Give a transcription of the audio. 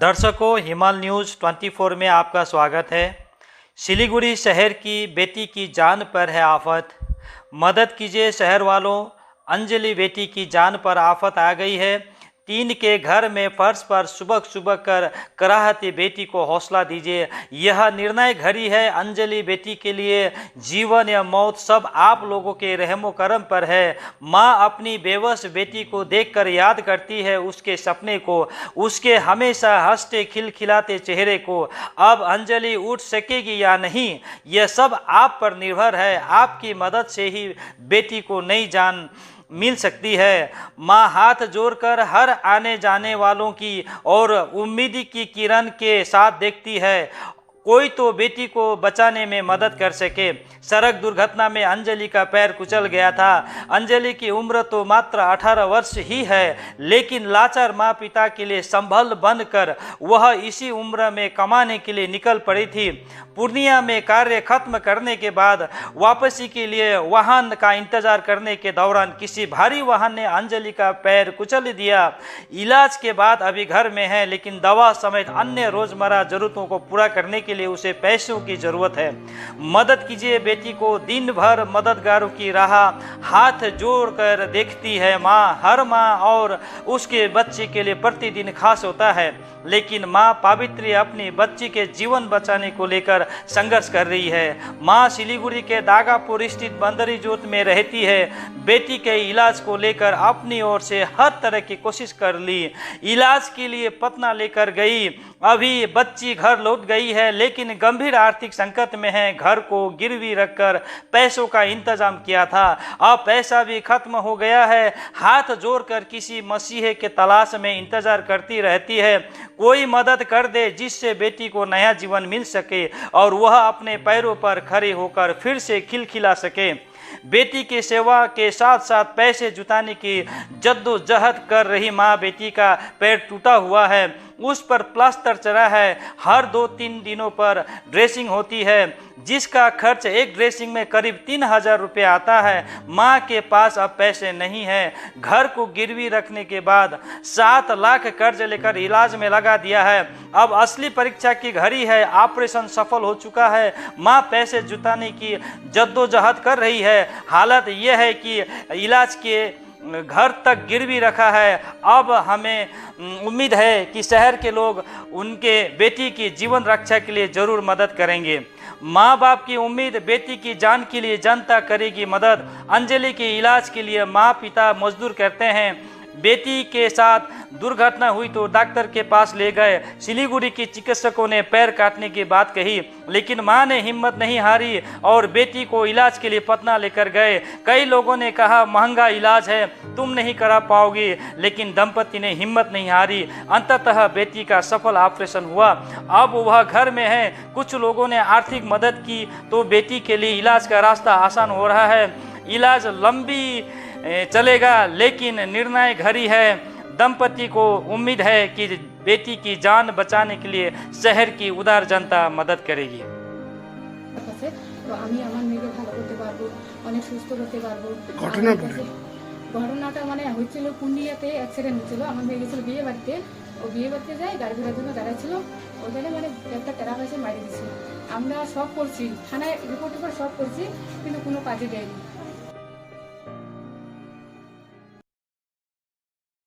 दर्शकों, हिमाल न्यूज़ 24 में आपका स्वागत है। सिलीगुड़ी शहर की बेटी की जान पर है आफत। मदद कीजिए शहर वालों, अंजलि बेटी की जान पर आफत आ गई है। टीन के घर में फर्श पर सुबह सुबह कर कराहती बेटी को हौसला दीजिए। यह निर्णय घड़ी है अंजलि बेटी के लिए। जीवन या मौत सब आप लोगों के रहमो करम पर है। माँ अपनी बेबस बेटी को देखकर याद करती है उसके सपने को, उसके हमेशा हंसते खिलखिलाते चेहरे को। अब अंजलि उठ सकेगी या नहीं, यह सब आप पर निर्भर है। आपकी मदद से ही बेटी को नई जान मिल सकती है। माँ हाथ जोड़कर हर आने जाने वालों की और उम्मीद की किरण के साथ देखती है, कोई तो बेटी को बचाने में मदद कर सके। सड़क दुर्घटना में अंजलि का पैर कुचल गया था। अंजलि की उम्र तो मात्र 18 वर्ष ही है, लेकिन लाचार माँ पिता के लिए संभल बनकर वह इसी उम्र में कमाने के लिए निकल पड़ी थी। पूर्णिया में कार्य खत्म करने के बाद वापसी के लिए वाहन का इंतजार करने के दौरान किसी भारी वाहन ने अंजलि का पैर कुचल दिया। इलाज के बाद अभी घर में है, लेकिन दवा समेत अन्य रोजमर्रा जरूरतों को पूरा करने के लिए उसे पैसों की जरूरत है। मदद कीजिए बेटी को। दिन भर मददगारों की राह हाथ जोड़कर देखती है माँ। हर माँ और उसके बच्चे के लिए प्रतिदिन खास होता है, लेकिन माँ पावित्री अपनी बच्ची के जीवन बचाने को लेकर संघर्ष कर रही है। माँ सिलीगुड़ी के दागापुर स्थित बंदरी जोत में रहती है। बेटी के इलाज को लेकर अपनी ओर से हर तरह की कोशिश कर ली। इलाज के लिए पटना लेकर गई। अभी बच्ची घर लौट गई है, लेकिन गंभीर आर्थिक संकट में है। घर को गिरवी रखकर पैसों का इंतजाम किया था, अब पैसा भी खत्म हो गया है। हाथ जोड़कर किसी मसीहे के तलाश में इंतजार करती रहती है, कोई मदद कर दे जिससे बेटी को नया जीवन मिल सके और वह अपने पैरों पर खड़े होकर फिर से खिलखिला सके। बेटी की सेवा के साथ साथ पैसे जुटाने की जद्दोजहद कर रही माँ। बेटी का पैर टूटा हुआ है, उस पर प्लास्टर चढ़ा है। हर 2-3 दिनों पर ड्रेसिंग होती है, जिसका खर्च एक ड्रेसिंग में करीब 3000 रुपये आता है। माँ के पास अब पैसे नहीं है। घर को गिरवी रखने के बाद 7 लाख कर्ज लेकर इलाज में लगा दिया है। अब असली परीक्षा की घड़ी है। ऑपरेशन सफल हो चुका है। माँ पैसे जुटाने की जद्दोजहद कर रही है। हालत यह है कि इलाज के घर तक गिरवी रखा है। अब हमें उम्मीद है कि शहर के लोग उनके बेटी की जीवन रक्षा के लिए जरूर मदद करेंगे। माँ बाप की उम्मीद बेटी की जान के लिए जनता करेगी मदद। अंजलि के इलाज के लिए माँ पिता मजदूर करते हैं। बेटी के साथ दुर्घटना हुई तो डॉक्टर के पास ले गए। सिलीगुड़ी के चिकित्सकों ने पैर काटने की बात कही, लेकिन मां ने हिम्मत नहीं हारी और बेटी को इलाज के लिए पटना लेकर गए। कई लोगों ने कहा महंगा इलाज है, तुम नहीं करा पाओगी, लेकिन दंपति ने हिम्मत नहीं हारी। अंततः बेटी का सफल ऑपरेशन हुआ। अब वह घर में है। कुछ लोगों ने आर्थिक मदद की तो बेटी के लिए इलाज का रास्ता आसान हो रहा है। इलाज लंबी चलेगा, लेकिन निर्णय घड़ी है। दंपति को उम्मीद है कि बेटी की जान बचाने के लिए शहर की उदार जनता मदद करेगी। ঘটনাটা মানে হয়েছিল পুন্ডিয়াতে অ্যাক্সিডেন্ট হয়েছিল। আমার মেয়ে গেছিল বিয়ে বাড়িতে, ও বিয়ে বাড়িতে যায়, গাড়ি ঘোড়ার জন্য দাঁড়াচ্ছিল, ওখানে মানে একটা টেরাক এসে মারি দিয়েছিল। আমরা সব করছি, থানায় রিপোর্ট সব করছি, কিন্তু কোনো কাজে দেয়নি।